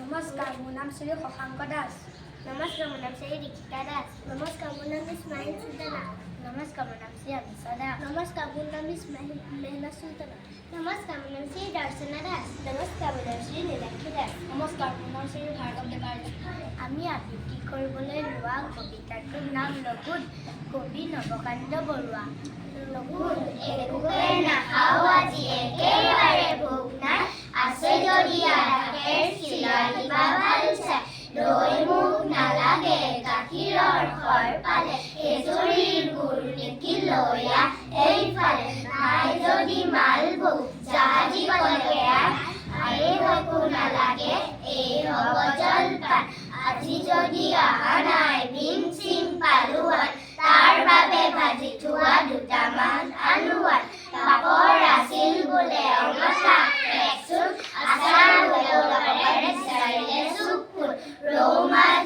নমস্কাৰ, মোৰ নাম শ্ৰী শশাংক দাস। নমস্কাৰ, মোৰ নাম শ্ৰী দীক্ষিতা দাস। নমস্কাৰ, মোৰ নাম ইছমাইল চুলতানা। নমস্কাৰ, মোৰ নাম শ্ৰী অমিশা দাস। নমস্কাৰ, মোৰ নাম ইছমাইল মেহনা চুলতানা। নমস্কাৰ, মোৰ নাম শ্ৰী দৰ্শনা দাস। নমস্কাৰ, মোৰ নাম শ্ৰী নীলাক্ষী দাস। নমস্কাৰ, মোৰ নাম শ্ৰী ভাৰ্গৱ ডেকাৰ্জী। আমি আবৃত্তি কৰিবলৈ লোৱা কবিতাটোৰ নাম লঘোণ, কবি নৱকান্ত বৰুৱা। লঘোণ, একোকে নাখাওঁ আজি একেবাৰে ভোক নাই, আছে যদি আধাৰ চিৰা দিবা ভাল চাই। দৈ মোক নালাগে গাখীৰৰ খৰ পালে, খেজুৰীৰ গুৰ নেকি লৈ আহ এইফালে। নাই যদি মালভোগ জাহাজী কলে আৰু একো নালাগে এই হ'ব জলপান। আজি যদি অহা নাই ভীম চিম পালোৱান, তাৰ বাবে ভাজি থোৱা দুটামান আলুৱান। পাপৰ আছিল বোলে অঙঠা একচুল, আচাৰ বোলে বিচাৰিলে চুকফুল। ৰৌ মাছ